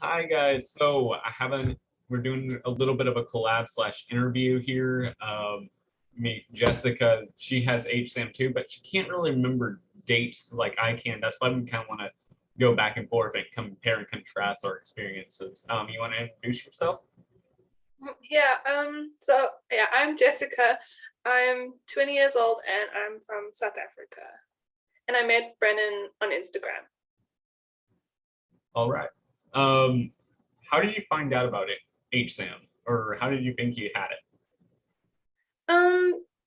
Hi guys. So we're doing a little bit of a collab slash interview here. Me, Jessica, she has HSAM too, but she can't really remember dates like I can. That's why we kind of want to go back and forth and compare and contrast our experiences. You want to introduce yourself? I'm Jessica. I'm 20 years old and I'm from South Africa. And I met Brennan on Instagram. All right. How did you find out about it, HSAM, or how did you think you had it?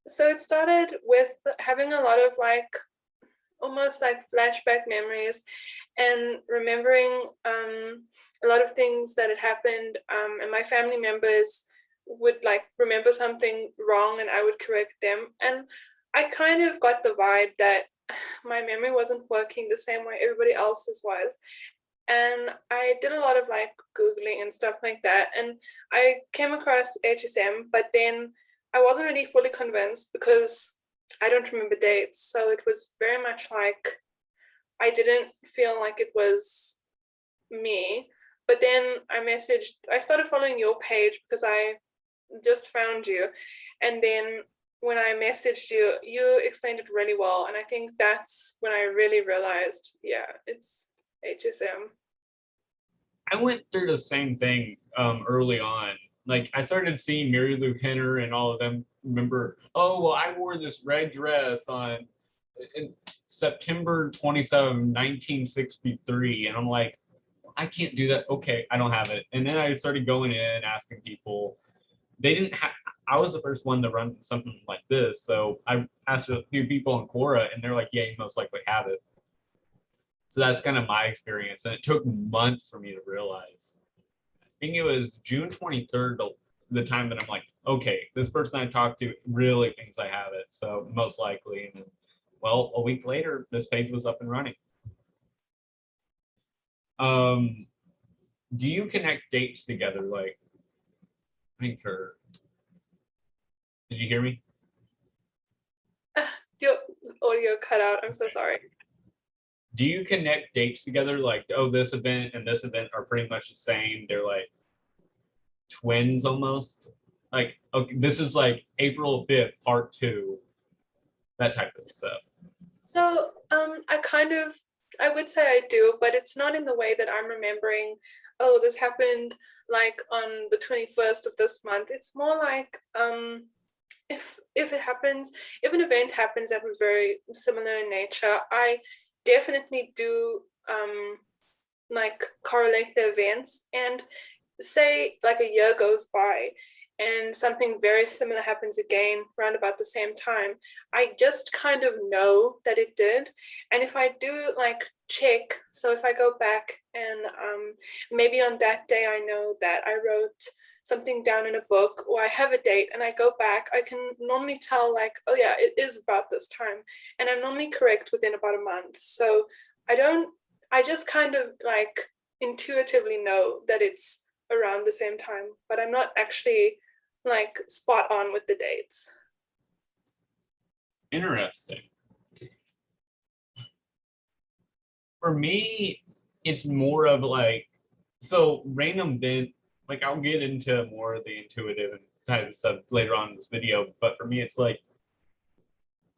So it started with having a lot of almost like flashback memories and remembering a lot of things that had happened, and my family members would remember something wrong and I would correct them. And I kind of got the vibe that my memory wasn't working the same way everybody else's was. And I did a lot of Googling and stuff like that. And I came across HSM, but then I wasn't really fully convinced because I don't remember dates. So it was very much like I didn't feel like it was me. But then I started following your page because I just found you. And then when I messaged you, you explained it really well. And I think that's when I really realized, yeah, it's HSM. I went through the same thing early on. Like I started seeing Mary Lou Henner and all of them. Remember, oh well, I wore this red dress on in September 27, 1963, and I'm like, I can't do that. Okay, I don't have it. And then I started going in asking people. They didn't have. I was the first one to run something like this, so I asked a few people on Quora, and they're like, "Yeah, you most likely have it." So that's kind of my experience. And it took months for me to realize. I think it was June 23rd, the time that I'm like, okay, this person I talked to really thinks I have it. So most likely. And then, well, a week later, this page was up and running. Um, do you connect dates together? Like, I think, or did you hear me? Your audio cut out. I'm so sorry. Do you connect dates together? Like, oh, this event and this event are pretty much the same. They're like twins almost. Like, okay, this is like April 5th, part two, that type of stuff. So I would say I do, but it's not in the way that I'm remembering, oh, this happened like on the 21st of this month. It's more like if an event happens that was very similar in nature, I definitely do correlate the events. And say like a year goes by and something very similar happens again around about the same time, I just kind of know that it did. And if I do check, so if I go back and maybe on that day I know that I wrote something down in a book or I have a date and I go back, I can normally tell oh yeah, it is about this time. And I'm normally correct within about a month. So I just kind of intuitively know that it's around the same time, but I'm not actually spot on with the dates. Interesting. For me, it's more of like, so random event, like I'll get into more of the intuitive and type of stuff later on in this video, but for me, it's like,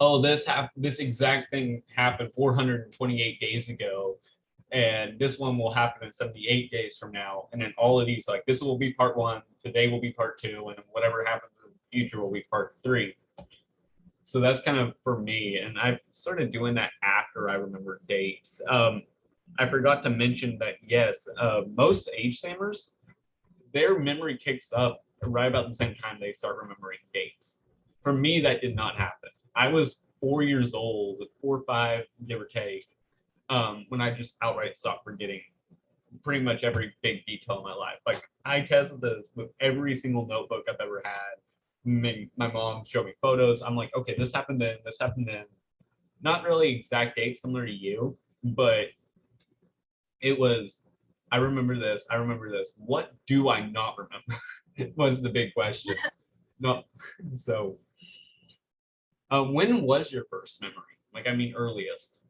oh, this exact thing happened 428 days ago, and this one will happen in 78 days from now, and then all of these, like this will be part one, today will be part two, and whatever happens in the future will be part three. So that's kind of for me, and I started doing that after I remember dates. I forgot to mention that yes, most HSAMers, their memory kicks up right about the same time they start remembering dates. For me, that did not happen. I was 4 years old, 4 or 5, give or take, when I just outright stopped forgetting pretty much every big detail in my life. Like I tested this with every single notebook I've ever had. My mom showed me photos. I'm like, okay, this happened then, this happened then. Not really exact dates similar to you, but it was, I remember this, I remember this. What do I not remember? Was the big question. No, so when was your first memory? Like, I mean, earliest.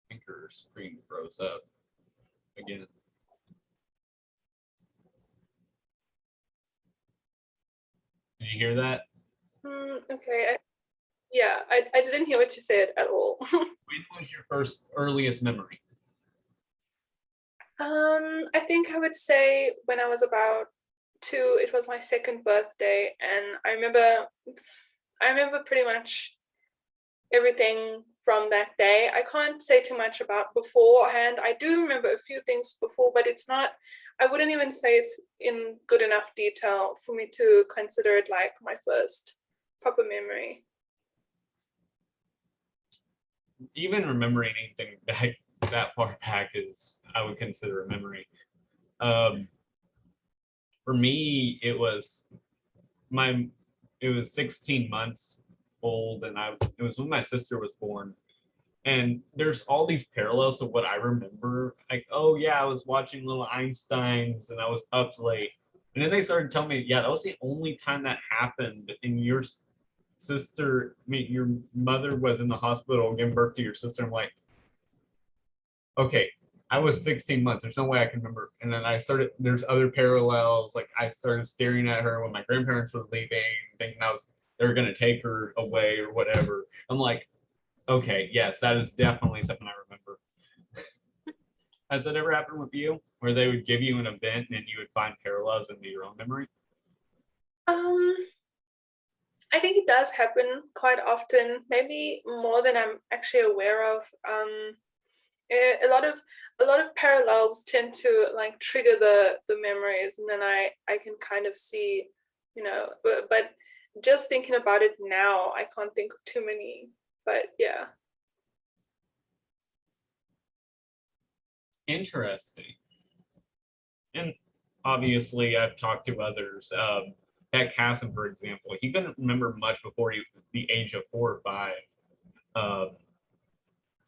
I think your screen froze up. again. Did you hear that? Okay. Yeah, I didn't hear what you said at all. When was your first earliest memory? I think I would say when I was about 2, it was my second birthday, and I remember pretty much everything from that day. I can't say too much about beforehand. I do remember a few things before, but it's not, I wouldn't even say it's in good enough detail for me to consider it like my first proper memory. Even remembering anything back that far back is, I would consider a memory. Um, for me, it was 16 months old, and it was when my sister was born. And there's all these parallels of what I remember. Like, oh yeah, I was watching little Einsteins and I was up late. And then they started telling me, yeah, that was the only time that happened. And your sister, I mean, your mother was in the hospital giving birth to your sister. I'm like, okay, I was 16 months. There's no way I can remember. And then there's other parallels. Like I started staring at her when my grandparents were leaving, thinking they were going to take her away or whatever. I'm like, okay, yes, that is definitely something I remember. Has that ever happened with you, where they would give you an event and you would find parallels into your own memory? Um, I think it does happen quite often, maybe more than I'm actually aware of. A lot of parallels tend to like trigger the memories, and then I can kind of see, but just thinking about it now, I can't think of too many. But yeah. Interesting. And obviously, I've talked to others. Beck Hassan, for example, he couldn't remember much before the age of 4 or 5. Um,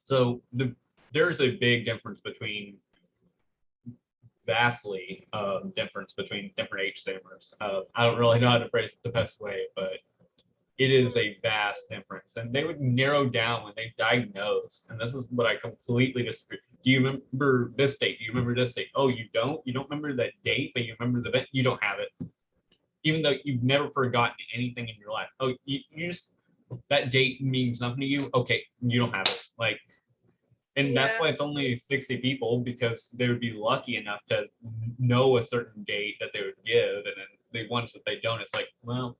so there's a big difference between vastly difference between different HSAMers. I don't really know how to phrase it the best way, but it is a vast difference. And they would narrow down when they diagnose. And this is what I completely disagree. Do you remember this date? Do you remember this date? Oh, you don't? You don't remember that date, but you remember the event? You don't have it. Even though you've never forgotten anything in your life. Oh, you just, that date means nothing to you? Okay, you don't have it. Like, and that's Yeah. why it's only 60 people, because they would be lucky enough to know a certain date that they would give. And then the ones that they don't, it's like, well,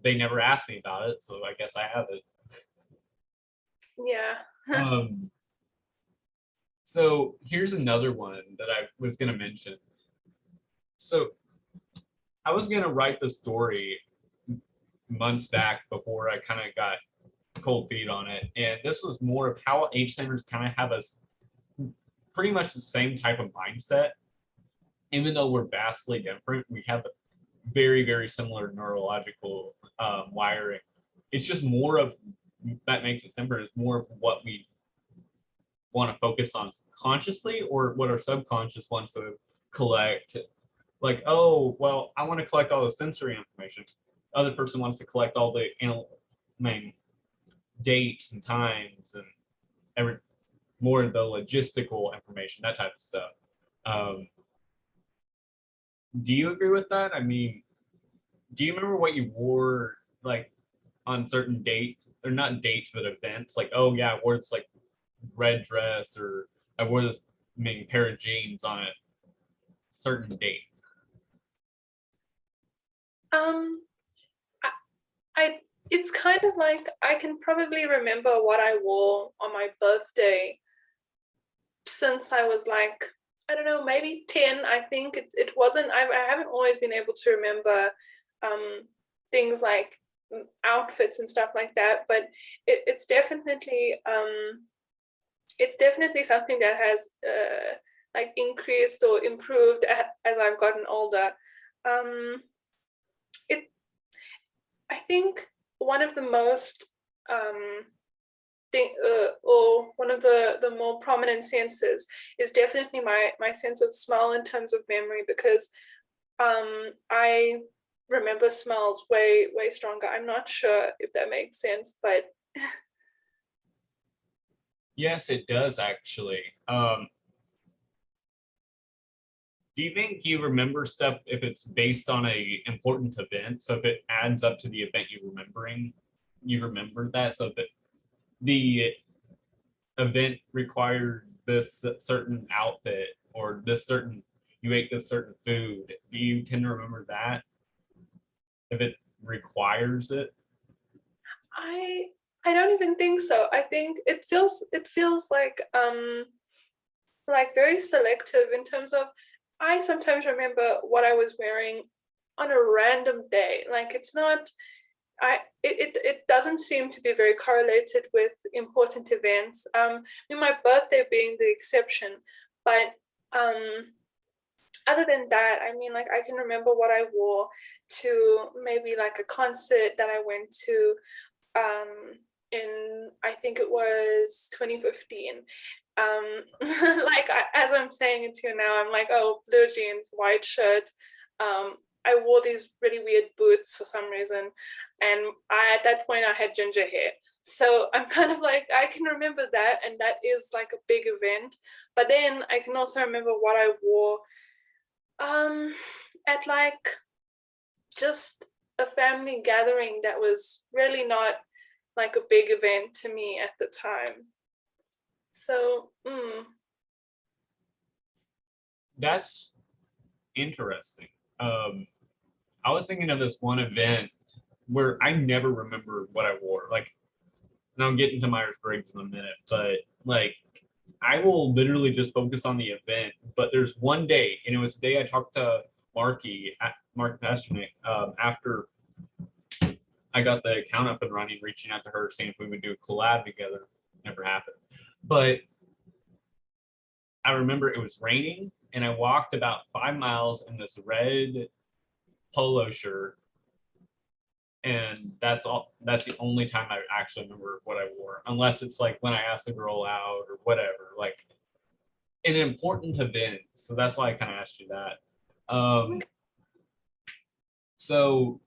they never asked me about it, so I guess I have it. Yeah. Um, so here's another one that I was gonna mention. So I was gonna write the story months back before I kind of got cold feet on it, and this was more of how H centers kind of have us pretty much the same type of mindset, even though we're vastly different. We have very, very similar neurological wiring. It's just more of that makes it simpler. It's more of what we want to focus on consciously or what our subconscious wants to collect. Like, oh, well, I want to collect all the sensory information. The other person wants to collect all the dates and times and every more of the logistical information, that type of stuff. Um, do you agree with that? I mean, do you remember what you wore like on certain dates, or not dates but events? Like, oh yeah, I wore this like red dress, or I wore this pair of jeans on a certain date. Um, I, I it's kind of like I can probably remember what I wore on my birthday since I was like, I don't know, maybe 10. I think it wasn't, I haven't always been able to remember things like outfits and stuff like that, but it's definitely something that has like increased or improved as I've gotten older. Um, it I think one of the most or one of the more prominent senses is definitely my sense of smell in terms of memory, because I remember smells way stronger. I'm not sure if that makes sense, but Yes, it does actually. Do you think you remember stuff if it's based on a important event? So if it adds up to the event you remember that. So if the event required this certain outfit or you ate this certain food, do you tend to remember that if it requires it? I I don't even think so. I think it feels like very selective in terms of I sometimes remember what I was wearing on a random day. Like it's not it doesn't seem to be very correlated with important events. My birthday being the exception, but other than that, I mean, like I can remember what I wore to maybe like a concert that I went to in I think it was 2015. As I'm saying it to you now, I'm like, oh, blue jeans, white shirt. I wore these really weird boots for some reason, and at that point I had ginger hair. So I'm kind of like I can remember that, and that is like a big event. But then I can also remember what I wore at like just a family gathering that was really not like a big event to me at the time. So, That's interesting. I was thinking of this one event where I never remember what I wore. Like, and I'll get into Myers-Briggs in a minute, but like I will literally just focus on the event. But there's one day, and it was the day I talked to Mark Pasternak, after I got the account up and running, reaching out to her, seeing if we would do a collab together. Never happened. But I remember it was raining, and I walked about 5 miles in this red polo shirt, and that's the only time I actually remember what I wore, unless it's like when I asked a girl out or whatever, like an important event. So that's why I kind of asked you that. So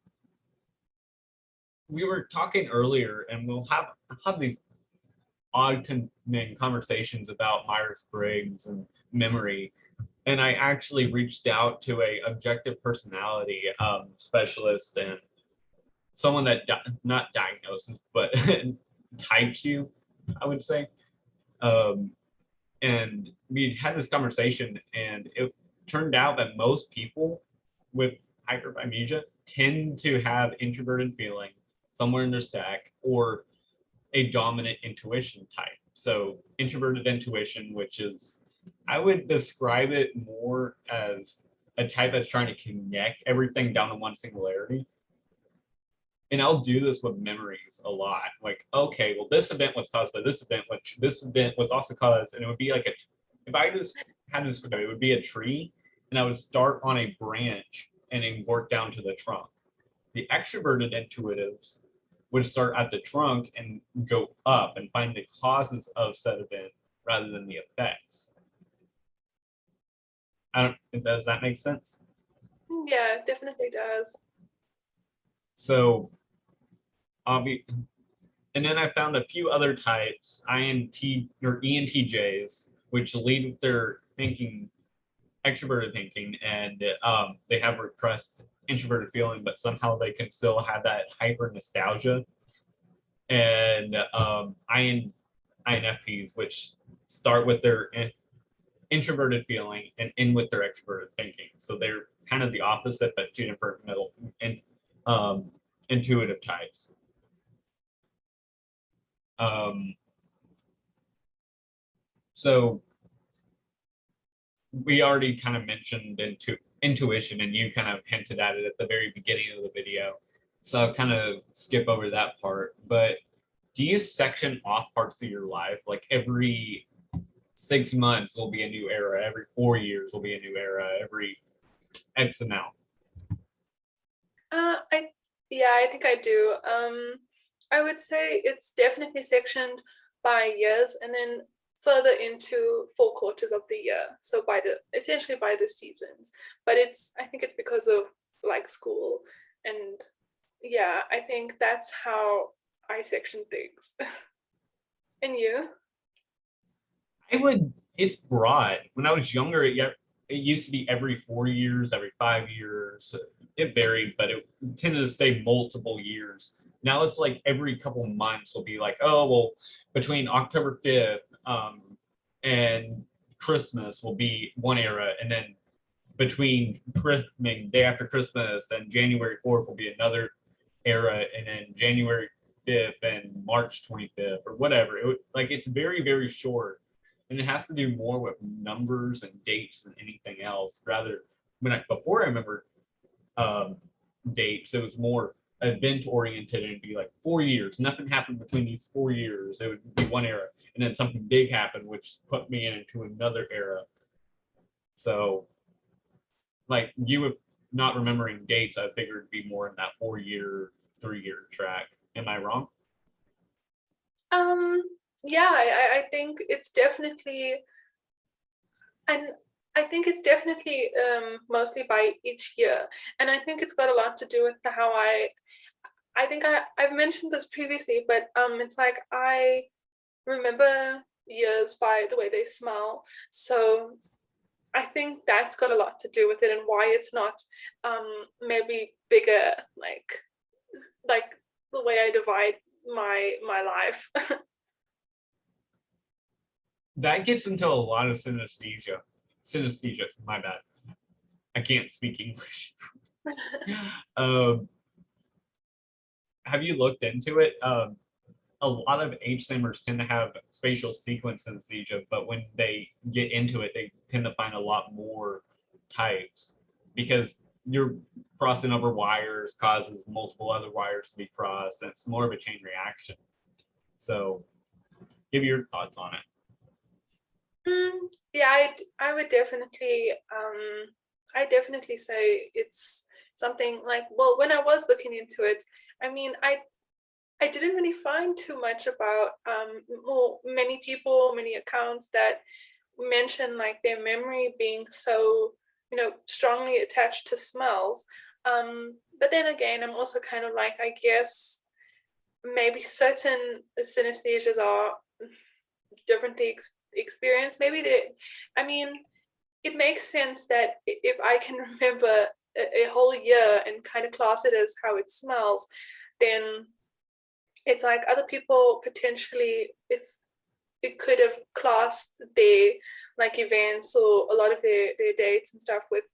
we were talking earlier, and we'll have these odd conversations about Myers-Briggs and memory. And I actually reached out to a objective personality specialist and someone that not diagnoses but types you, I would say. And we had this conversation, and it turned out that most people with hyperphagia tend to have introverted feeling somewhere in their stack or a dominant intuition type. So introverted intuition, which is, I would describe it more as a type that's trying to connect everything down to one singularity. And I'll do this with memories a lot. Like, okay, well, this event was caused by this event, which this event was also caused, and it would be like if I just had this, it would be a tree, and I would start on a branch and then work down to the trunk. The extroverted intuitives would start at the trunk and go up and find the causes of said event rather than the effects. Does that make sense? yeah, it definitely does. So, and then I found a few other types, INT or ENTJs, which lead with their thinking, extroverted thinking, and they have repressed introverted feeling, but somehow they can still have that hyper nostalgia. And INFPs, which start with their introverted feeling and end with their extroverted thinking. So they're kind of the opposite, but two different middle and intuitive types. So we already kind of mentioned intuition, and you kind of hinted at it at the very beginning of the video. So I'll kind of skip over that part. But do you section off parts of your life? Like every 6 months will be a new era, every 4 years will be a new era, every X amount? I Yeah, I think I do. I would say it's definitely sectioned by years and then further into 4 quarters of the year. So essentially by the seasons. But I think it's because of like school, and yeah, I think that's how I section things. And you? It's broad. When I was younger, it used to be every 4 years, every 5 years. It varied, but it tended to stay multiple years. Now it's like every couple months will be like, oh, well, between October 5th and Christmas will be one era. And then between day after Christmas and January 4th will be another era. And then January 5th and March 25th or whatever. Like it's very, very short. And it has to do more with numbers and dates than anything else. Rather, before I remember dates, it was more event oriented and it'd be like 4 years. Nothing happened between these 4 years. It would be one era, and then something big happened, which put me into another era. So, like you with not remembering dates, I figured it'd be more in that 4 year, 3 year track. Am I wrong? Yeah, I think it's definitely, and I think it's definitely mostly by each year, and I think it's got a lot to do with how I think I've mentioned this previously, but it's like I remember years by the way they smell. So I think that's got a lot to do with it and why it's not maybe bigger, like the way I divide my life. That gets into a lot of synesthesia. Synesthesia, my bad. I can't speak English. um, have you looked into it? A lot of HSAMers tend to have spatial sequence synesthesia, but when they get into it, they tend to find a lot more types because you're crossing over wires causes multiple other wires to be crossed, and it's more of a chain reaction. So, give your thoughts on it. Yeah, I would definitely I definitely say it's something like, well, when I was looking into it, I mean, I didn't really find too much about many people, many accounts that mention like their memory being so, strongly attached to smells. But then again, I'm also kind of like, I guess maybe certain synesthesias are differently experienced. Maybe I mean, it makes sense that if I can remember a whole year and kind of class it as how it smells, then it's like other people potentially it could have classed their like events or a lot of their dates and stuff with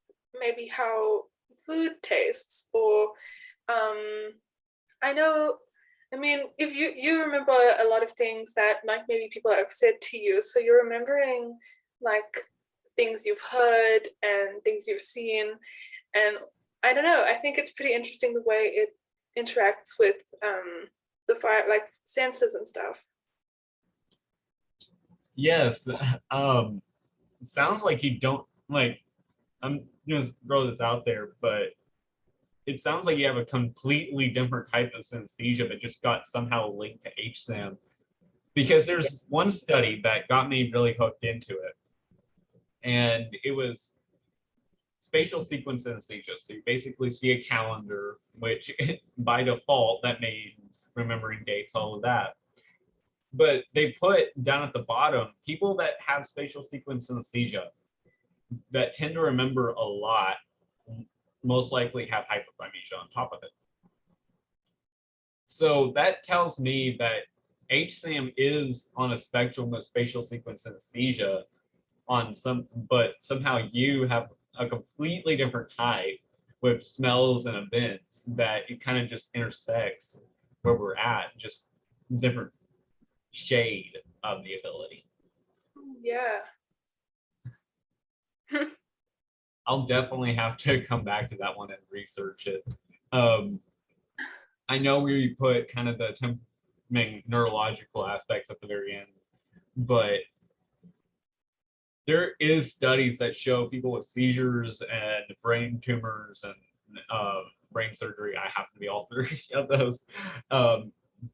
maybe how food tastes or I know, I mean, if you remember a lot of things that like maybe people have said to you, so you're remembering like things you've heard and things you've seen, and I don't know, I think it's pretty interesting the way it interacts with the fire like senses and stuff. Yes. It sounds like you don't like. I'm gonna throw this out there, but it sounds like you have a completely different type of synesthesia that just got somehow linked to HSAM. Because Yeah. there's one study that got me really hooked into it, and it was spatial sequence synesthesia. So you basically see a calendar, which by default that means remembering dates, all of that. But they put down at the bottom people that have spatial sequence synesthesia that tend to remember a lot most likely have hyperthymesia on top of it. So that tells me that HSAM is on a spectrum of spatial sequence synesthesia on some, but somehow you have a completely different type with smells and events that it kind of just intersects where we're at, just different shade of the ability. Yeah. I'll definitely have to come back to that one and research it. Um, I know we put kind of the neurological aspects at the very end, but there is studies that show people with seizures and brain tumors and brain surgery. I happen to be all three of those.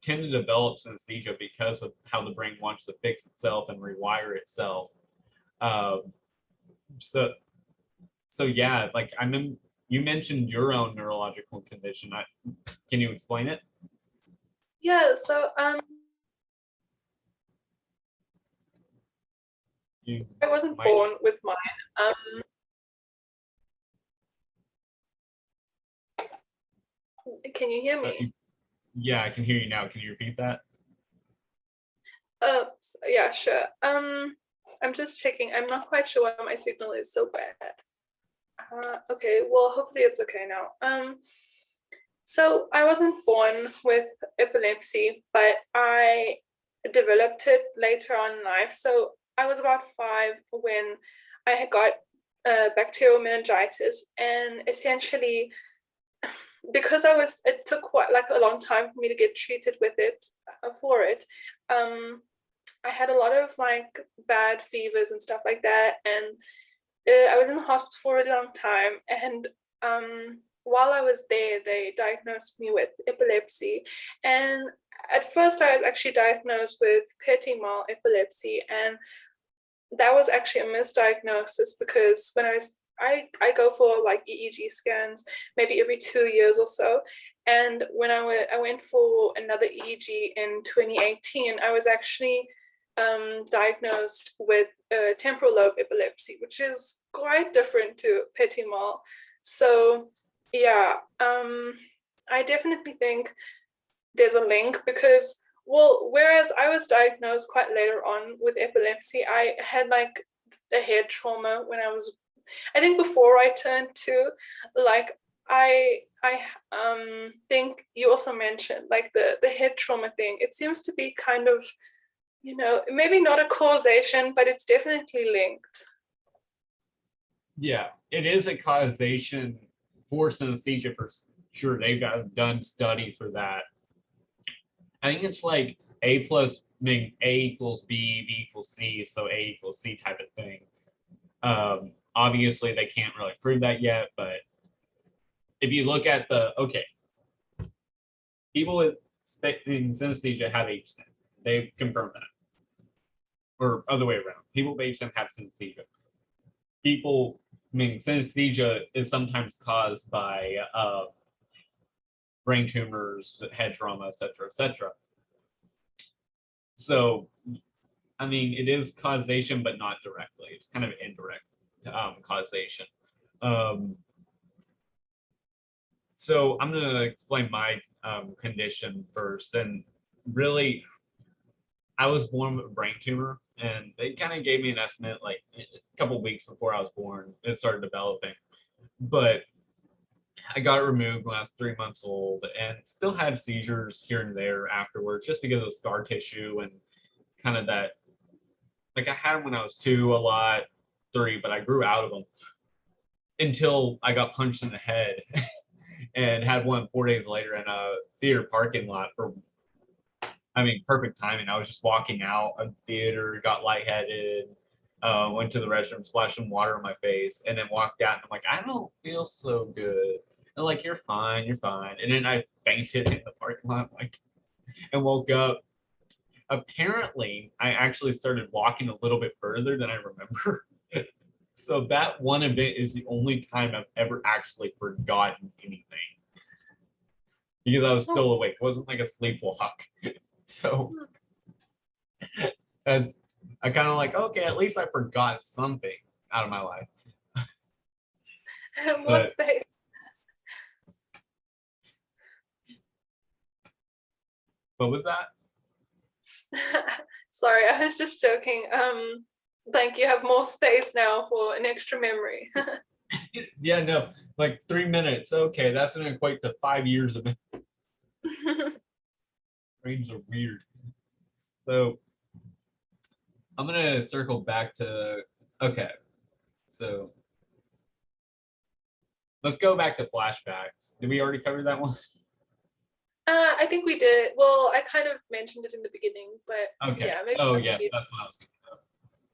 Tend to develop synesthesia because of how the brain wants to fix itself and rewire itself. Um, so so yeah, like you mentioned your own neurological condition. Can you explain it? Yeah, so You I wasn't might. born with mine. Can you hear me? Yeah, I can hear you now. Can you repeat that? Yeah, sure. I'm just checking. I'm not quite sure why my signal is so bad. Okay, well, hopefully it's okay now. So I wasn't born with epilepsy, but I developed it later on in life. So I was about 5 when I had got bacterial meningitis, and essentially, because it took quite like a long time for me to get treated with it for it. I had a lot of like bad fevers and stuff like that, and I was in the hospital for a really long time. And while I was there, they diagnosed me with epilepsy. And at first, I was actually diagnosed with petit mal epilepsy, and that was actually a misdiagnosis because when I go for like EEG scans maybe every 2 years or so, and when I went for another EEG in 2018, I was actually diagnosed with temporal lobe epilepsy, which is quite different to petit mal. So yeah, I definitely think there's a link because, well, whereas I was diagnosed quite later on with epilepsy, I had like a head trauma when I think before I turned 2. Like I think you also mentioned like the head trauma thing. It seems to be kind of, maybe not a causation, but it's definitely linked. Yeah, it is a causation for synesthesia for sure. They've got done studies for that. I think it's like A plus, meaning A equals B, B equals C, so A equals C type of thing. Obviously, they can't really prove that yet, but if you look at people with synesthesia have HSAM. They've confirmed that. Or other way around. People with HSAM have synesthesia. Synesthesia is sometimes caused by brain tumors, head trauma, etc., etc. So, I mean, it is causation, but not directly. It's kind of indirect causation. So I'm going to explain my condition first. And really, I was born with a brain tumor, and they kind of gave me an estimate like a couple of weeks before I was born. It started developing. But I got it removed when I was 3 months old and still had seizures here and there afterwards just because of the scar tissue and kind of that. Like I had them when I was 2 a lot, 3, but I grew out of them until I got punched in the head and had one 4 days later in a theater parking lot perfect timing. I was just walking out of the theater, got lightheaded, went to the restroom, splashed some water on my face, and then walked out. And I'm like, I don't feel so good. And like, you're fine, you're fine. And then I fainted in the parking lot, and woke up. Apparently, I actually started walking a little bit further than I remember. So that one event is the only time I've ever actually forgotten anything because I was still awake. It wasn't like a sleepwalk. So as I kind of like, okay, at least I forgot something out of my life. More space. What was that? Sorry, I was just joking. Like you have more space now for an extra memory. Yeah, no, like 3 minutes. Okay, that's gonna equate to 5 years of it. Brains are weird. So I'm gonna circle back to okay. So let's go back to flashbacks. Did we already cover that one? I think we did. Well, I kind of mentioned it in the beginning, but Okay. yeah, maybe. Oh yeah, that's what I was thinking of.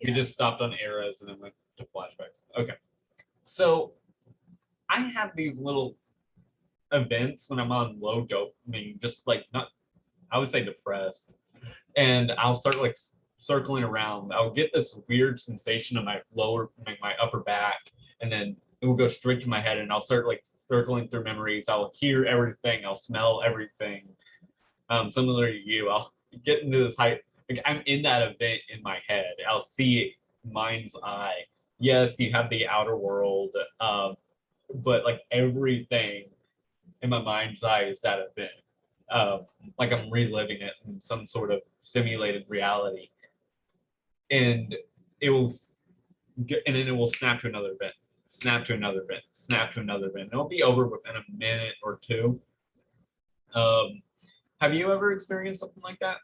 We Yeah. just stopped on eras and then went to flashbacks. Okay. So I have these little events when I'm on low dopamine, just like not, I would say depressed, and I'll start like circling around. I'll get this weird sensation in my upper back, and then it will go straight to my head, and I'll start like circling through memories. I'll hear everything. I'll smell everything. Similar to you, I'll get into this height. Like I'm in that event in my head. I'll see it mind's eye. Yes, you have the outer world, but like everything in my mind's eye is that event. Like I'm reliving it in some sort of simulated reality, and it will, and then it will snap to another event, snap to another event, snap to another event. It'll be over within a minute or two. Have you ever experienced something like that?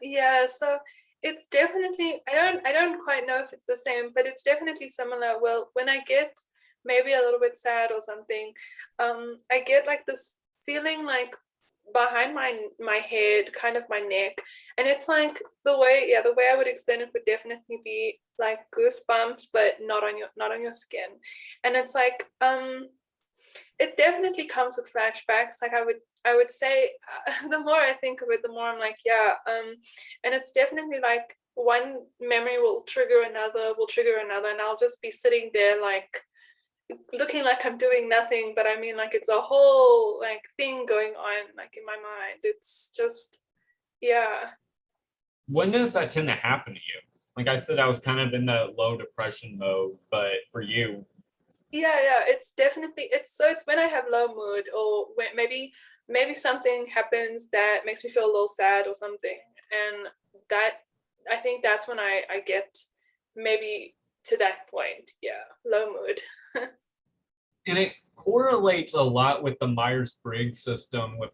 Yeah, so it's definitely, I don't quite know if it's the same, but it's definitely similar. Well, when I get maybe a little bit sad or something, I get like this feeling like behind my head, kind of my neck, and it's like the way I would explain it would definitely be like goosebumps, but not on your skin. And it's like it definitely comes with flashbacks. Like I would say, the more I think of it, the more I'm like, yeah. And it's definitely like one memory will trigger another, and I'll just be sitting there like looking like I'm doing nothing, but I mean like it's a whole like thing going on like in my mind. It's just, yeah. When does that tend to happen to you? Like I said, I was kind of in the low depression mode, but for you, Yeah, it's definitely, it's when I have low mood, or when maybe something happens that makes me feel a little sad or something, and that, I think that's when I get maybe to that point. Yeah, low mood. and it correlates a lot with the Myers-Briggs system with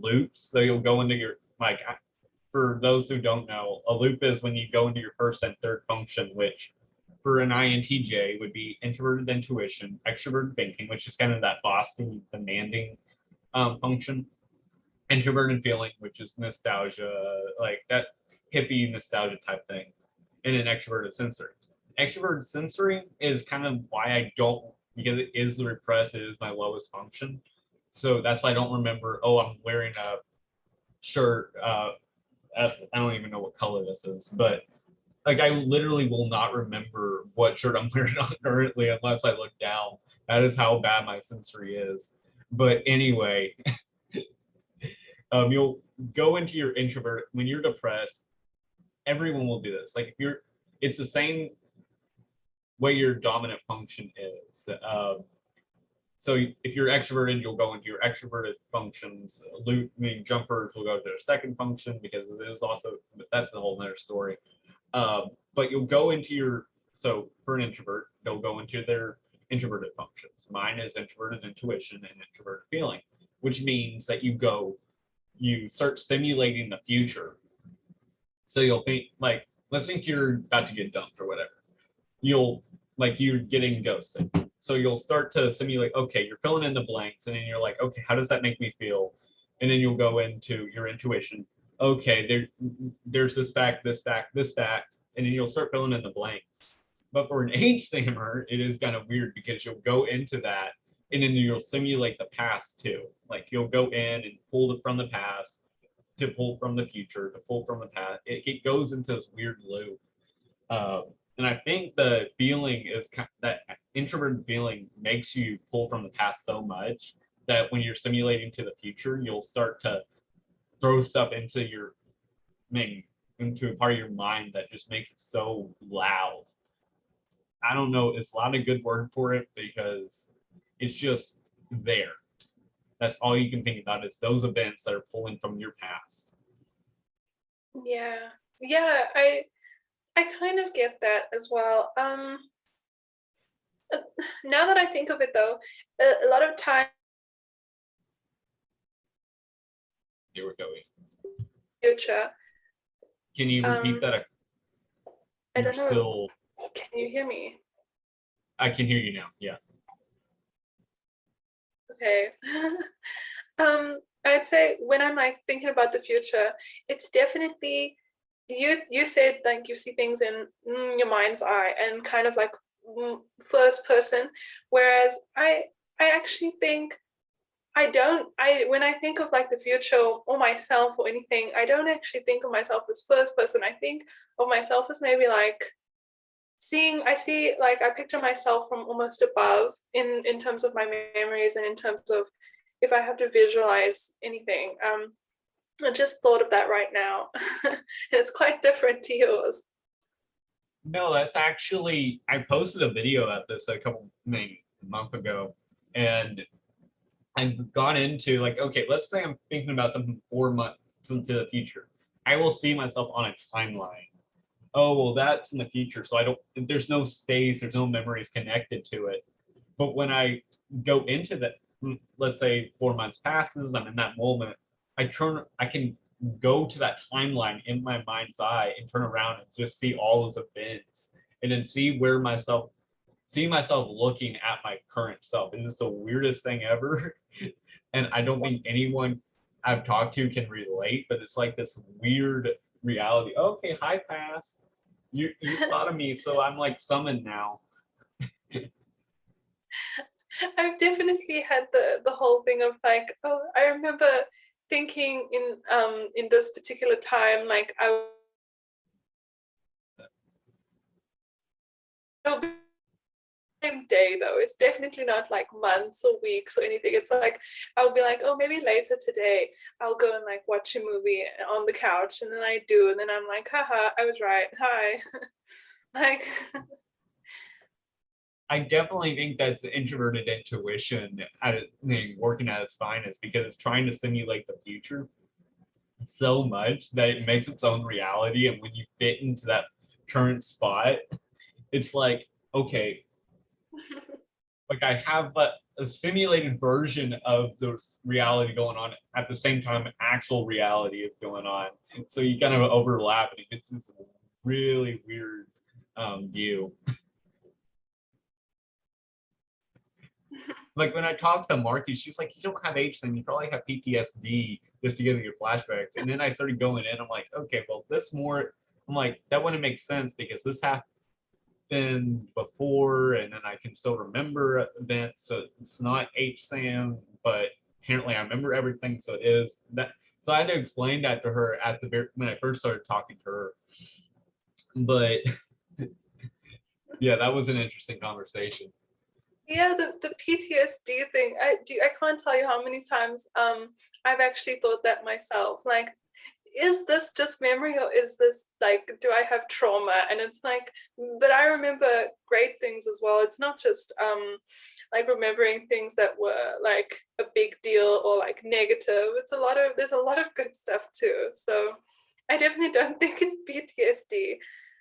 loops. So you'll go into your, like, for those who don't know, a loop is when you go into your first and third function, which for an INTJ would be introverted intuition, extroverted thinking, which is kind of that bossy, demanding function, introverted feeling, which is nostalgia, like that hippie nostalgia type thing, and an extroverted sensory. Extroverted sensory is kind of why I don't, because it is the repressed, it is my lowest function. So that's why I don't remember, oh, I'm wearing a shirt. I don't even know what color this is, but like I literally will not remember what shirt I'm wearing on currently unless I look down. That is how bad my sensory is. But anyway, you'll go into your introvert when you're depressed. Everyone will do this. Like if you're, it's the same way your dominant function is. So if you're extroverted, you'll go into your extroverted functions. Loop, I mean, jumpers will go to their second function because it is also, but that's the whole other story. But you'll go into your, so for an introvert, they'll go into their introverted functions. Mine is introverted intuition and introverted feeling, which means that you start simulating the future. So you'll think like, let's think you're about to get dumped or whatever. You'll, like you're getting ghosted. So you'll start to simulate, okay, you're filling in the blanks, and then you're like, okay, how does that make me feel? And then you'll go into your intuition. Okay, there's this fact, this fact, this fact, and then you'll start filling in the blanks. But for an HSAMer, it is kind of weird because you'll go into that, and then you'll simulate the past too. Like you'll go in and pull it from the past to pull from the future to pull from the past. It goes into this weird loop. Uh, and I think the feeling is that introverted feeling makes you pull from the past so much that when you're simulating to the future, you'll start to throw stuff into your, I mean, into a part of your mind that just makes it so loud. I don't know, it's not a good word for it because it's just there. That's all you can think about is those events that are pulling from your past. Yeah, yeah, I kind of get that as well. Now that I think of it though, a lot of time Here we're going. future. Can you repeat that? I You're don't know. still, Can you hear me? I can hear you now. Yeah. Okay. I'd say when I'm like thinking about the future, it's definitely, you said like you see things in your mind's eye and kind of like first person, whereas I actually think I don't, when I think of like the future or myself or anything, I don't actually think of myself as first person. I think of myself as maybe like I see like I picture myself from almost above in terms of my memories, and in terms of if I have to visualize anything. I just thought of that right now. It's quite different to yours. No, that's actually, I posted a video at this a couple, maybe a month ago, and I've gone into like, okay, let's say I'm thinking about something 4 months into the future. I will see myself on a timeline. Oh, well, that's in the future. So I don't, there's no space, there's no memories connected to it. But when I go into that, let's say 4 months passes, I'm in that moment, I can go to that timeline in my mind's eye and turn around and just see all those events and then see myself looking at my current self. And it's the weirdest thing ever. And I don't think anyone I've talked to can relate, but it's like this weird reality. Okay, hi, past. You thought of me, so I'm like summoned now. I've definitely had the whole thing of like, oh, I remember thinking in this particular time, like I will be same day though. It's definitely not like months or weeks or anything. It's like I'll be like, oh, maybe later today I'll go and like watch a movie on the couch, and then I do, and then I'm like, haha, I was right. Hi. Like I definitely think that's introverted intuition working at its finest because it's trying to simulate the future so much that it makes its own reality. And when you fit into that current spot, it's like, okay, like I have a simulated version of the reality going on at the same time actual reality is going on. So you kind of overlap and it gets this really weird view. Like when I talked to Marky, she's like, "You don't have HSAM, you probably have PTSD just because of your flashbacks." And then I started going in. I'm like, "Okay, well, this more." I'm like, that wouldn't make sense because this happened before, and then I can still remember events. So it's not HSAM, but apparently I remember everything. So it is that. So I had to explain that to her at the when I first started talking to her. But yeah, that was an interesting conversation. yeah, the PTSD thing. I can't tell you how many times I've actually thought that myself. Like, is this just memory, or is this like, do I have trauma? And it's like, but I remember great things as well. It's not just like remembering things that were like a big deal or like negative. There's a lot of good stuff too. So I definitely don't think it's PTSD.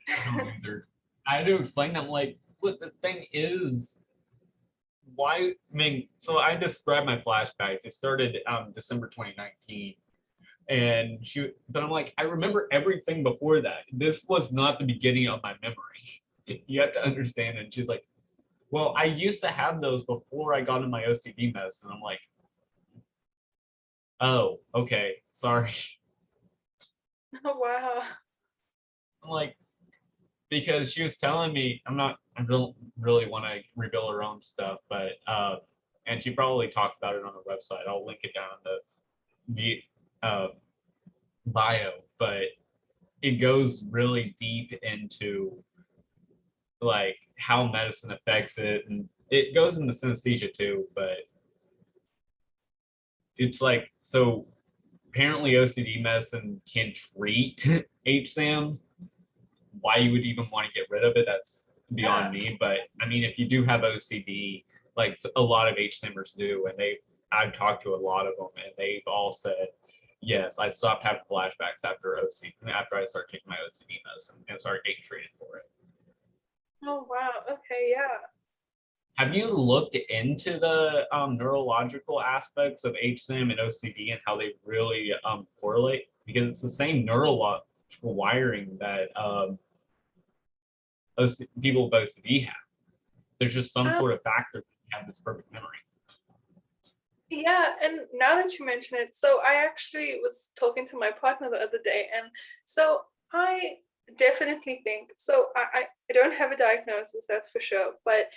I don't either. I had to explain them like what the thing is. Why? I mean, so I described my flashbacks. It started December 2019, and but I'm like, I remember everything before that. This was not the beginning of my memory. You have to understand. And she's like, well, I used to have those before I got in my OCD medicine. I'm like, oh, okay, sorry. Oh, wow. I'm like, because she was telling me I don't really want to reveal her own stuff, but and she probably talks about it on her website. I'll link it down in the bio, but it goes really deep into like how medicine affects it, and it goes into synesthesia too, but it's like, so apparently OCD medicine can treat HSAM. Why you would even want to get rid of it, that's beyond Yeah. me. But I mean, if you do have OCD, like a lot of HSAMers do, and I've talked to a lot of them, and they've all said, yes, I stopped having flashbacks after I started taking my OCD medicine and started getting treated for it. Oh, wow. Okay, yeah. Have you looked into the neurological aspects of HSAM and OCD and how they really correlate? Because it's the same neurological wiring that people with OCD have. There's just some Um, sort of factor that have this perfect memory. yeah, and now that you mention it, so I actually was talking to my partner the other day, and so I definitely think so. I don't have a diagnosis, that's for sure, but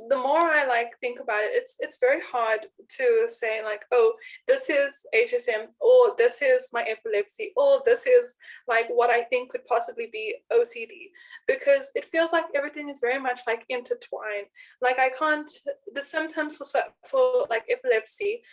the more I like think about it, it's very hard to say like, oh, this is HSM, or this is my epilepsy, or this is like what I think could possibly be OCD, because it feels like everything is very much like intertwined. Like I can't, the symptoms for like epilepsy,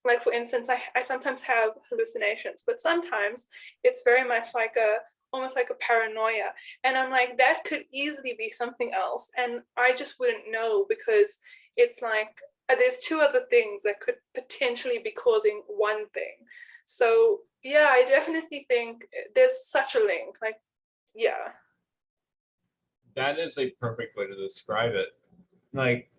like for instance, I sometimes have hallucinations, but sometimes it's very much like a almost like a paranoia, and I'm like, that could easily be something else, and I just wouldn't know because it's like there's two other things that could potentially be causing one thing. So yeah, I definitely think there's such a link. Like, yeah. That is a perfect way to describe it. Like,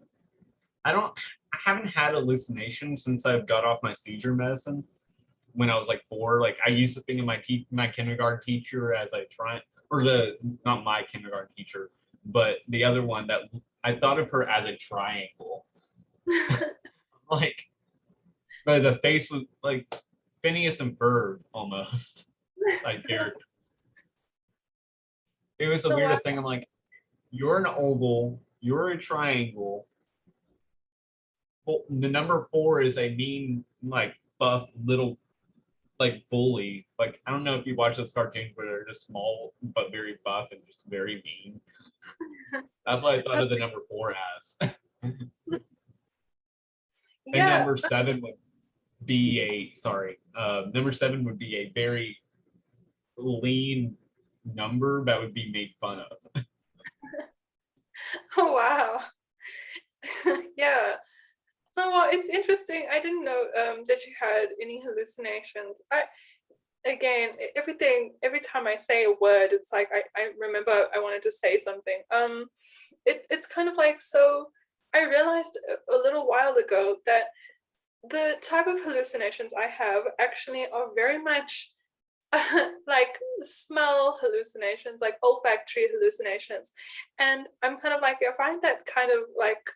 I haven't had hallucinations since I've got off my seizure medicine when I was like 4. Like, I used to think of my kindergarten teacher as a not my kindergarten teacher, but the other one that I thought of her as a triangle. Like, but the face was like Phineas and Ferb almost. Like, character. It was the So weirdest thing. I'm like, you're an oval, you're a triangle. Well, the number 4 is a mean, like, buff little, like, bully. Like, I don't know if you watch those cartoons where they're just small but very buff and just very mean. That's what I thought of the number 4 as. And yeah, number 7 would be number 7 would be a very lean number that would be made fun of. oh wow. Yeah. So well, it's interesting. I didn't know that you had any hallucinations. Every time I say a word, it's like I remember I wanted to say something. It's kind of like, so I realized a little while ago that the type of hallucinations I have actually are very much like smell hallucinations, like olfactory hallucinations. And I'm kind of like, I find that kind of like,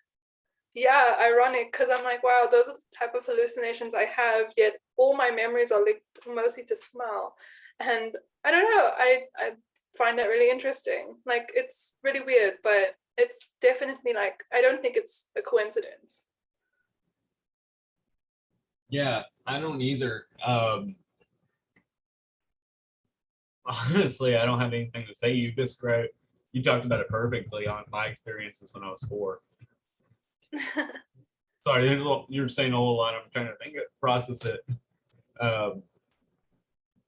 yeah, ironic, because I'm like, wow, those are the type of hallucinations I have, yet all my memories are linked mostly to smell. And I don't know, I find that really interesting. Like, it's really weird, but it's definitely like, I don't think it's a coincidence. Yeah, I don't either. Honestly, I don't have anything to say. You talked about it perfectly on my experiences when I was 4. Sorry, you're saying a whole lot. I'm trying to process it. Um,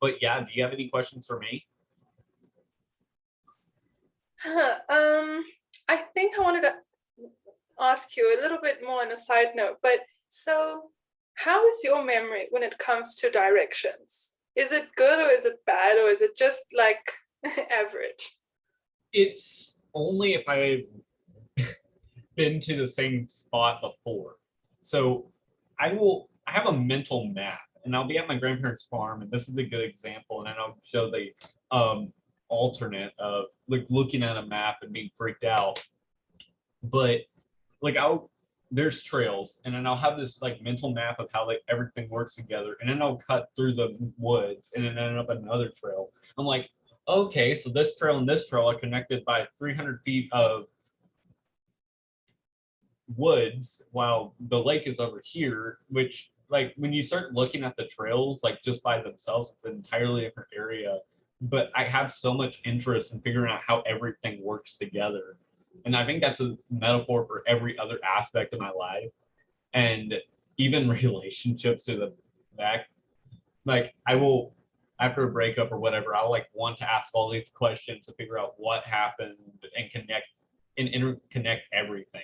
but yeah, do you have any questions for me? I think I wanted to ask you a little bit more on a side note, but so how is your memory when it comes to directions? Is it good or is it bad or is it just like average? It's only if I've been to the same spot before. So I have a mental map and I'll be at my grandparents' farm, and this is a good example, and then I'll show the alternate of like looking at a map and being freaked out. But like there's trails, and then I'll have this like mental map of how like everything works together, and then I'll cut through the woods and then end up at another trail. I'm like, okay, so this trail and this trail are connected by 300 feet of woods while the lake is over here, which like when you start looking at the trails like just by themselves, it's an entirely different area. But I have so much interest in figuring out how everything works together, and I think that's a metaphor for every other aspect of my life, and even relationships to the back. Like I will, after a breakup or whatever, I'll like want to ask all these questions to figure out what happened and connect and interconnect everything,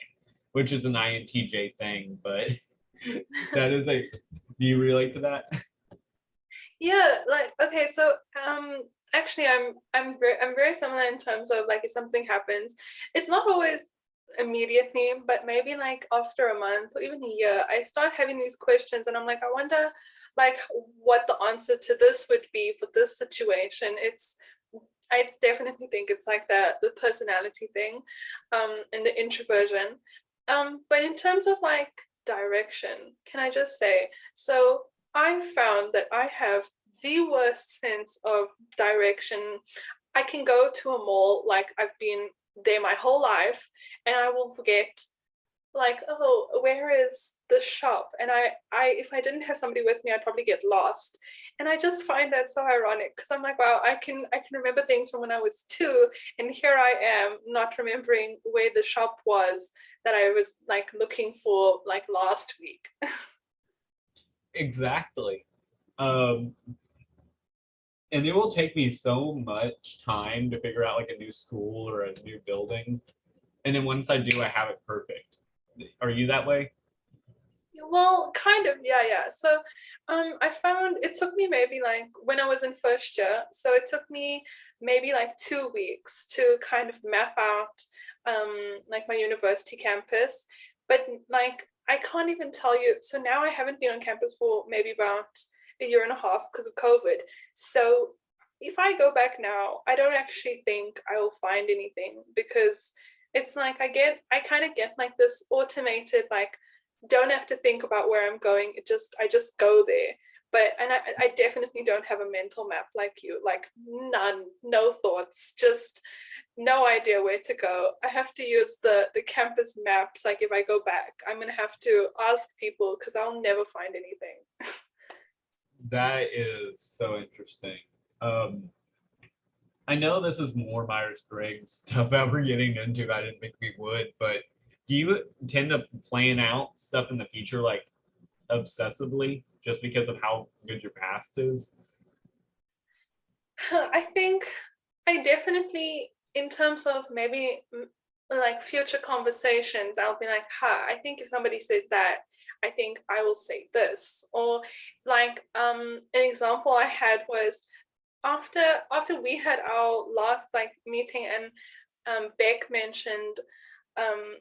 which is an INTJ thing, but that is a, do you relate to that? Yeah, like okay, so actually I'm very similar in terms of like if something happens, it's not always immediately, but maybe like after a month or even a year, I start having these questions and I'm like, I wonder like what the answer to this would be for this situation. I definitely think it's like the personality thing, and the introversion. But in terms of like direction, can I just say, so I found that I have the worst sense of direction. I can go to a mall, like I've been there my whole life, and I will forget like, oh, where is the shop? And I if I didn't have somebody with me, I'd probably get lost. And I just find that so ironic because I'm like, wow, I can remember things from when I was 2, and here I am not remembering where the shop was that I was like looking for like last week. Exactly. Um, and it will take me so much time to figure out like a new school or a new building. And then once I do, I have it perfect. Are you that way? Well, kind of, yeah. So, I found it took me maybe like when I was in first year. So it took me maybe like 2 weeks to kind of map out, like my university campus. But like, I can't even tell you. So now I haven't been on campus for maybe about a year and a half because of COVID. So if I go back now, I don't actually think I will find anything because it's like I kind of get like this automated like don't have to think about where I'm going. I just go there. But and I definitely don't have a mental map like you, like none, no thoughts, just no idea where to go. I have to use the campus maps. Like if I go back, I'm gonna have to ask people because I'll never find anything. That is so interesting. Um, I know this is more Myers-Briggs stuff that we're getting into. I didn't think we would, but do you tend to plan out stuff in the future like obsessively just because of how good your past is? I think I definitely, in terms of maybe like future conversations, I'll be like, ha, I think if somebody says that, I think I will say this. Or like an example I had was after we had our last like meeting and Beck mentioned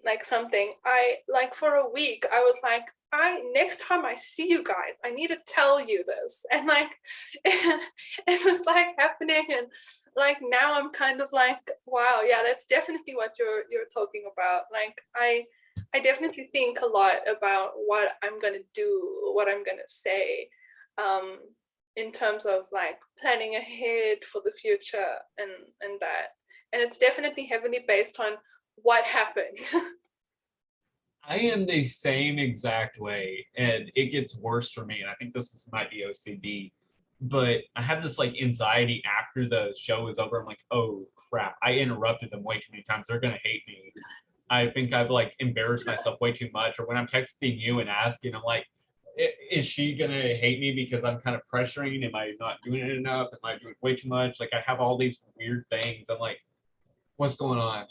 like something, I like for a week I was like, I next time I see you guys, I need to tell you this. And like it was like happening and like now I'm kind of like, wow, yeah, that's definitely what you're talking about. Like I definitely think a lot about what I'm gonna do, what I'm gonna say. Um in terms of like planning ahead for the future and that. And it's definitely heavily based on what happened. I am the same exact way, and it gets worse for me. And I think might be OCD, but I have this like anxiety after the show is over. I'm like, oh crap, I interrupted them way too many times. They're gonna hate me. I think I've like embarrassed myself way too much. Or when I'm texting you and asking, I'm like, is she gonna hate me because I'm kind of pressuring? Am I not doing it enough? Am I doing way too much? Like I have all these weird things. I'm like, what's going on?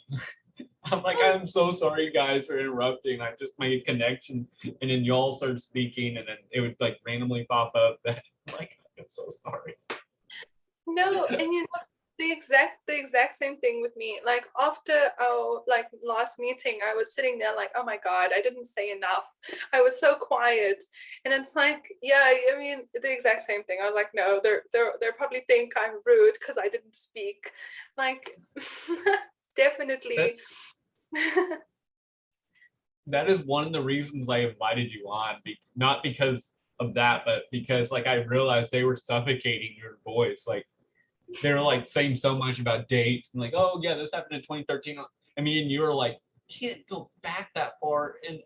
I'm like, I'm so sorry, guys, for interrupting. I just made a connection, and then y'all started speaking, and then it would like randomly pop up. That like, I'm so sorry. No, and you know the exact same thing with me. Like after our like last meeting, I was sitting there like, oh my God, I didn't say enough. I was so quiet. And it's like, yeah, I mean the exact same thing. I was like, no, they're probably think I'm rude because I didn't speak. Like That definitely. that is one of the reasons I invited you on, not because of that, but because like I realized they were suffocating your voice. Like they were like saying so much about dates and like, oh yeah, this happened in 2013. I mean, you were like, can't go back that far, and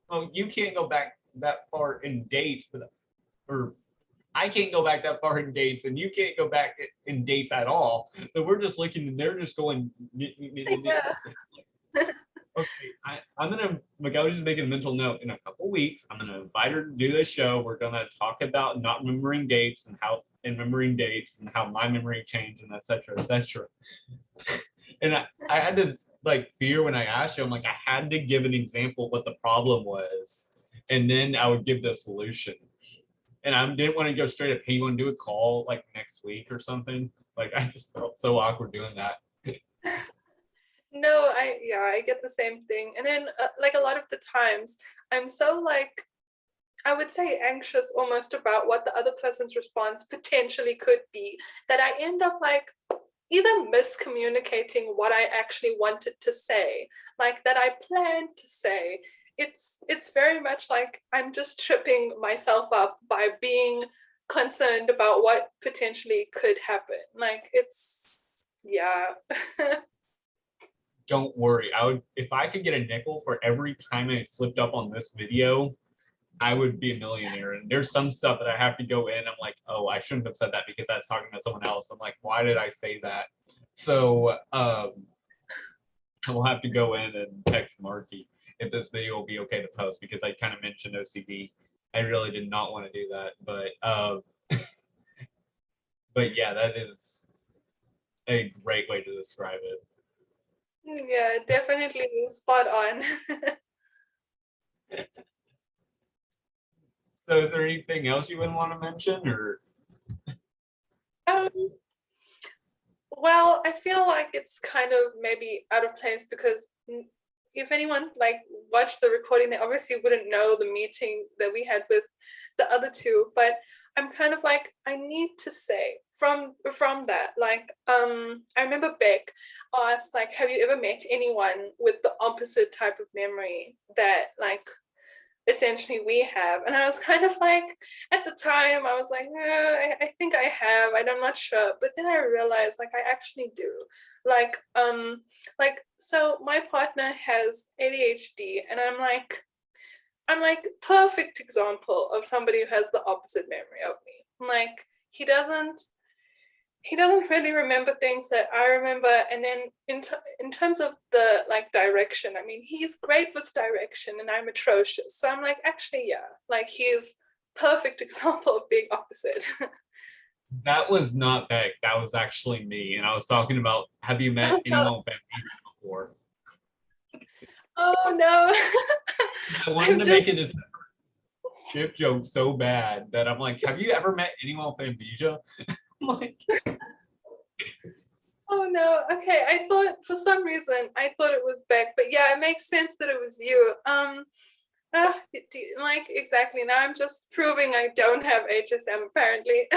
oh, you can't go back that far in dates, but or I can't go back that far in dates, and you can't go back in dates at all. So we're just looking, and they're just going. Yeah. Okay, I'm gonna like I was just making a mental note. In a couple weeks, I'm gonna invite her to do this show. We're gonna talk about not remembering dates and remembering dates and how my memory changed and etc. etc. And I had this like fear when I asked you. I'm like I had to give an example of what the problem was, and then I would give the solution. And I didn't want to go straight up, hey, you want to do a call like next week or something? Like I just felt so awkward doing that. No, I get the same thing. And then like a lot of the times I'm so like I would say anxious almost about what the other person's response potentially could be that I end up like either miscommunicating what I actually wanted to say, like that I planned to say. It's very much like I'm just tripping myself up by being concerned about what potentially could happen. Like it's yeah. Don't worry. I would if I could get a nickel for every time I slipped up on this video, I would be a millionaire. And there's some stuff that I have to go in. I'm like, oh, I shouldn't have said that because that's talking to someone else. I'm like, why did I say that? So I will have to go in and text Marky if this video will be okay to post because I kind of mentioned OCD. I really did not want to do that, but yeah, that is a great way to describe it. Yeah, definitely spot on. So is there anything else you would want to mention, or? Um, well, I feel like it's kind of maybe out of place because if anyone like watched the recording, they obviously wouldn't know the meeting that we had with the other two. But I'm kind of like, I need to say from that, like, I remember Beck asked, like, have you ever met anyone with the opposite type of memory that like essentially we have? And I was kind of like, at the time I was like, I think I have, I'm not sure, but then I realized like I actually do. like like, so my partner has ADHD, and I'm like perfect example of somebody who has the opposite memory of me. Like he doesn't really remember things that I remember. And then in terms of the like direction, I mean, he's great with direction and I'm atrocious. So I'm like, actually, yeah, like he's perfect example of being opposite. That was not Beck. That was actually me. And I was talking about, have you met anyone with amnesia before? Oh no. I wanted I'm to just make it a ship joke so bad that I'm like, have you ever met anyone with amnesia? I'm like, Oh no. Okay, I thought for some reason I thought it was Beck, but yeah, it makes sense that it was you. Like exactly. Now I'm just proving I don't have HSM apparently.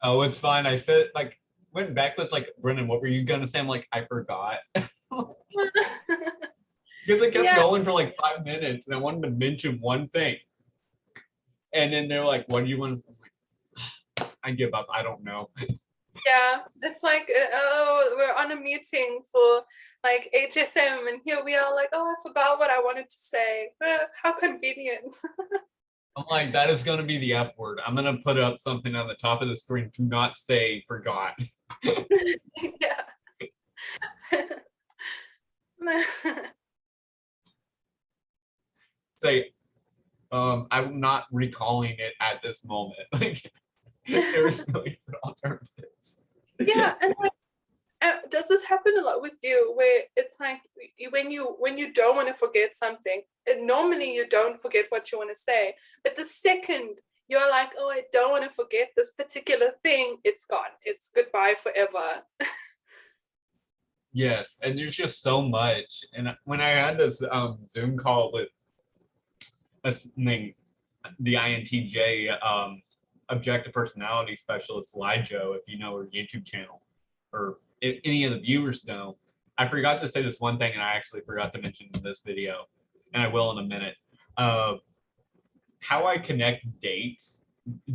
oh, it's fine. I said, like, when Beck was like, Brennan, what were you gonna say? I'm like, I forgot. Because I kept Yeah, going for like 5 minutes and I wanted to mention one thing. And then they're like, what do you want? I'm like, I give up. I don't know. yeah. It's like, oh, we're on a meeting for like HSM, and here we are, like, oh, I forgot what I wanted to say. How convenient. I'm like, that is going to be the F word. I'm going to put up something on the top of the screen to not say forgot. Yeah. Say, I'm not recalling it at this moment. Like, there's no alternatives. Yeah, and like, does this happen a lot with you, where it's like when you don't want to forget something, and normally you don't forget what you want to say, but the second you're like, oh, I don't want to forget this particular thing, it's gone. It's goodbye forever. Yes, and there's just so much. And when I had this Zoom call with named the INTJ objective personality specialist Lijo, if you know her YouTube channel, or if any of the viewers know, I forgot to say this one thing, and I actually forgot to mention in this video, and I will in a minute. How I connect dates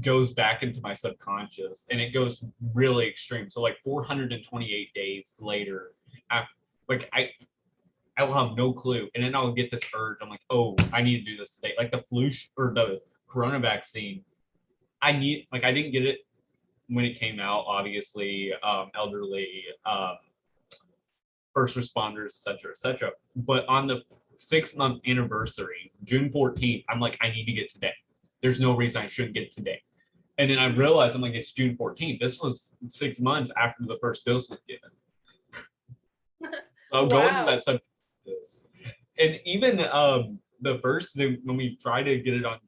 goes back into my subconscious, and it goes really extreme. So like 428 days later, like I will have no clue, and then I'll get this urge. I'm like, oh, I need to do this today. Like the flu or the corona vaccine, I didn't get it when it came out. Obviously, elderly, first responders, et cetera. But on the 6 month anniversary, June 14th, I'm like, I need to get today. There's no reason I shouldn't get it today. And then I realized, I'm like, it's June 14th. This was 6 months after the first dose was given. So I'll go into Wow. that subject. And even the first when we tried to get it on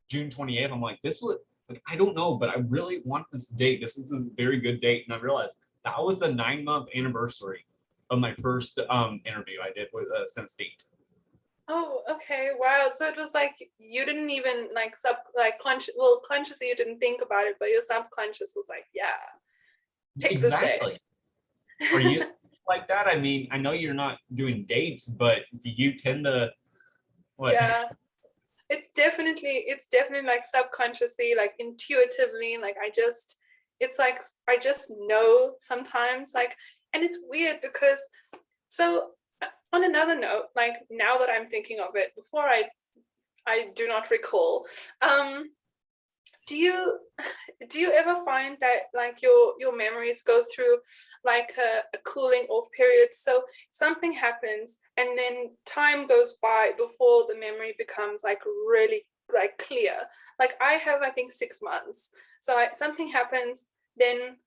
June 28th, I'm like, this would, like, I don't know, but I really want this date. This is a very good date. And I realized that was the 9 month anniversary of my first interview I did with Synesthesia. Oh, okay. Wow. So it was like you didn't even like consciously you didn't think about it, but your subconscious was like, yeah, pick this day. Exactly. Are you like that? I mean, I know you're not doing dates, but do you tend to what? Yeah. It's definitely like subconsciously, like intuitively, like it's like I just know sometimes, like, and it's weird because so on another note, like now that I'm thinking of it, before I do not recall, do you do you ever find that like your memories go through like a cooling off period? So something happens and then time goes by before the memory becomes like really like clear. Like I have, I think, 6 months. So something happens, then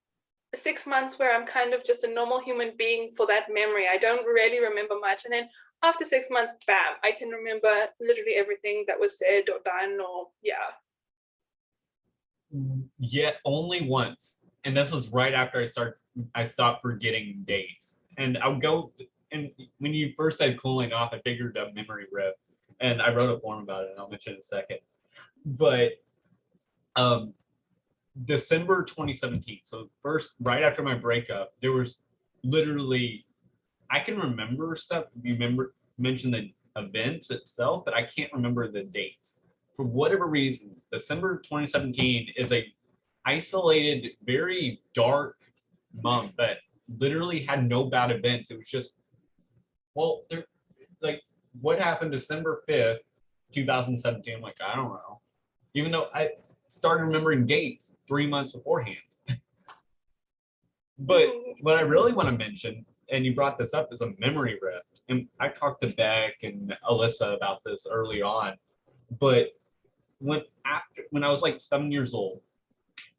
6 months where I'm kind of just a normal human being for that memory. I don't really remember much. And then after 6 months, bam, I can remember literally everything that was said or done, or yeah. Yet only once, and this was right after I stopped forgetting dates. And I'll go, and when you first said cooling off, I figured a memory rip, and I wrote a form about it, and I'll mention it in a second. But December 2017, so first, right after my breakup, there was literally, I can remember stuff. You mentioned the events itself, but I can't remember the dates. For whatever reason, December 2017 is a isolated, very dark month that literally had no bad events. It was just, well, there, like, what happened December 5th, 2017? I'm like, I don't know. Even though I started remembering dates 3 months beforehand. But what I really want to mention, and you brought this up, is a memory rift. And I talked to Beck and Alyssa about this early on. But when I was like 7 years old,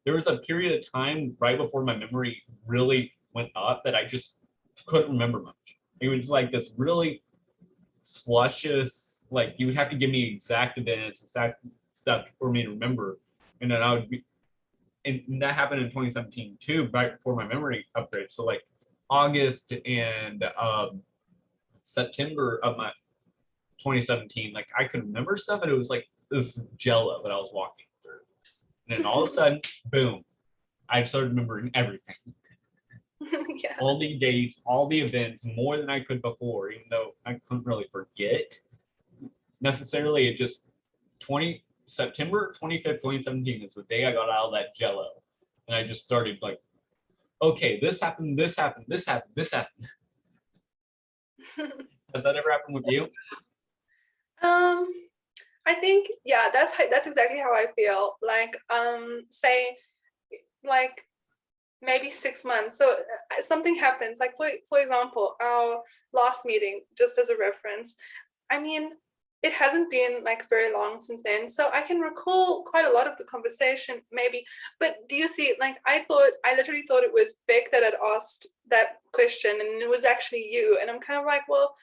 there was a period of time right before my memory really went up that I just couldn't remember much. It was like this really slushious, like you would have to give me exact events, exact stuff for me to remember. And then I would be, and that happened in 2017 too, right before my memory upgrade. So like August and September of my 2017, like I could remember stuff, and it was like this jello that I was walking through. And then all of a sudden, boom, I started remembering everything. Yeah. All the dates, all the events, more than I could before, even though I couldn't really forget necessarily. It just September 25th, 2017 is the day I got out of that jello. And I just started like, okay, this happened, this happened, this happened, this happened. Has that ever happened with you? I think, yeah, that's exactly how I feel. Like, say, like maybe 6 months. So something happens. Like for example, our last meeting, just as a reference. I mean, it hasn't been like very long since then, so I can recall quite a lot of the conversation, maybe. But do you see? Like, I literally thought it was Beck that had asked that question, and it was actually you. And I'm kind of like, well,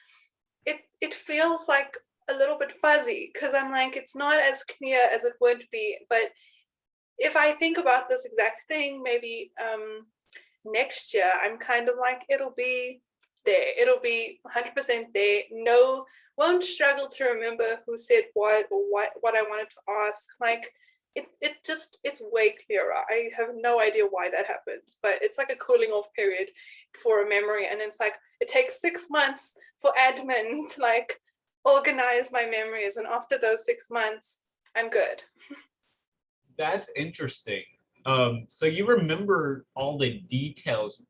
it feels like a little bit fuzzy because I'm like, it's not as clear as it would be. But if I think about this exact thing, maybe next year, I'm kind of like, it'll be there. It'll be 100% there. No, won't struggle to remember who said what or what I wanted to ask. Like, it's way clearer. I have no idea why that happens, but it's like a cooling off period for a memory. And it's like, it takes 6 months for admin to like organize my memories. And after those 6 months, I'm good. That's interesting. So you remember all the details,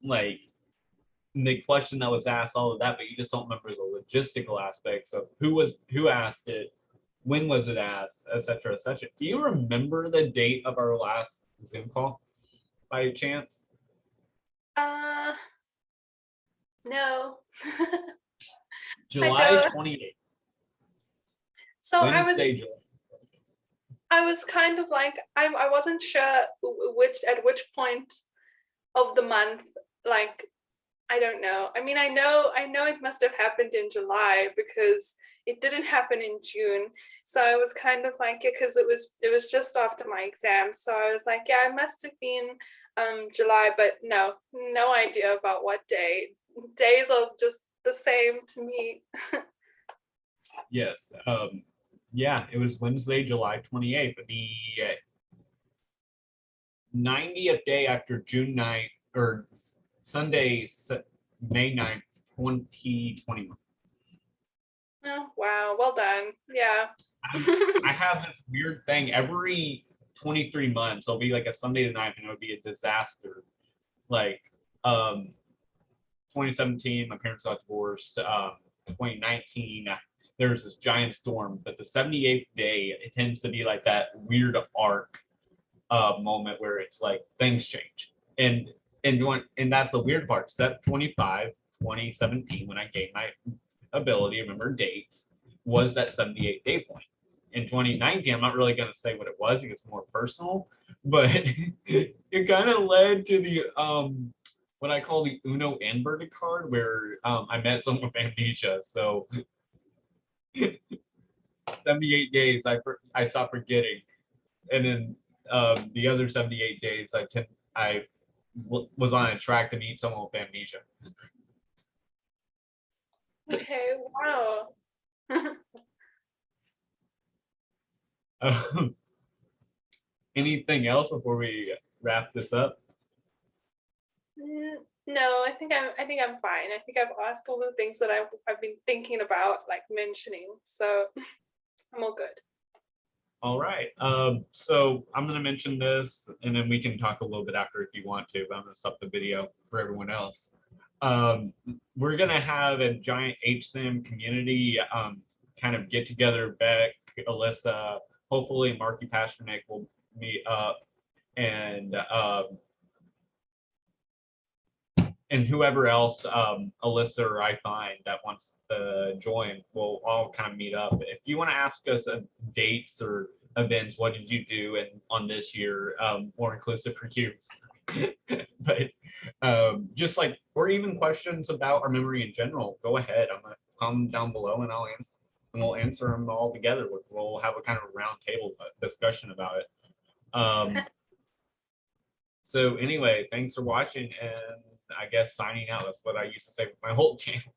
like the question that was asked, all of that, but you just don't remember the logistical aspects of who asked it, when was it asked, etc., etc. Do you remember the date of our last Zoom call by chance? No. I July don't. 28th, So Wednesday, July. I was kind of like, I wasn't sure at which point of the month, like, I don't know. I mean, I know it must have happened in July because it didn't happen in June. So I was kind of like, yeah, because it was just after my exam. So I was like, yeah, it must have been July, but no idea about what day. Days are just the same to me. Yes. Yeah, it was Wednesday, July 28th, the 90th day after June 9th, or Sunday, May 9th, 2021. Oh, wow, well done. Yeah. I have this weird thing every 23 months. It'll be like a Sunday the 9th, and it would be a disaster. Like 2017, my parents got divorced. 2019, there's this giant storm. But the 78th day, it tends to be like that weird arc moment where it's like things change. And that's the weird part. Step 25, 2017, when I gained my ability to remember dates, was that 78 day point. in 2019. I'm not really going to say what it was. It's more personal, but it kind of led to the what I call the Uno inverted card, where I met someone with amnesia. So 78 days I stopped forgetting, and then the other 78 days I was on a track to meet someone with amnesia. Okay, wow. Anything else before we wrap this up? No, I think I'm fine. I think I've asked all the things that I've been thinking about, like mentioning. So I'm all good. All right. So I'm going to mention this, and then we can talk a little bit after if you want to, but I'm going to stop the video for everyone else. We're going to have a giant HSAM community kind of get together. Beck, Alyssa, hopefully Marky Pasternak will meet up, and whoever else, Alyssa or I find that wants to join, we'll all kind of meet up. If you want to ask us dates or events, what did you do on this year, more inclusive for you. But just like, or even questions about our memory in general, go ahead. I'm gonna comment down below and we'll answer them all together. We'll have a kind of a round table discussion about it. So anyway, thanks for watching, and I guess signing out. That's what I used to say with my whole channel.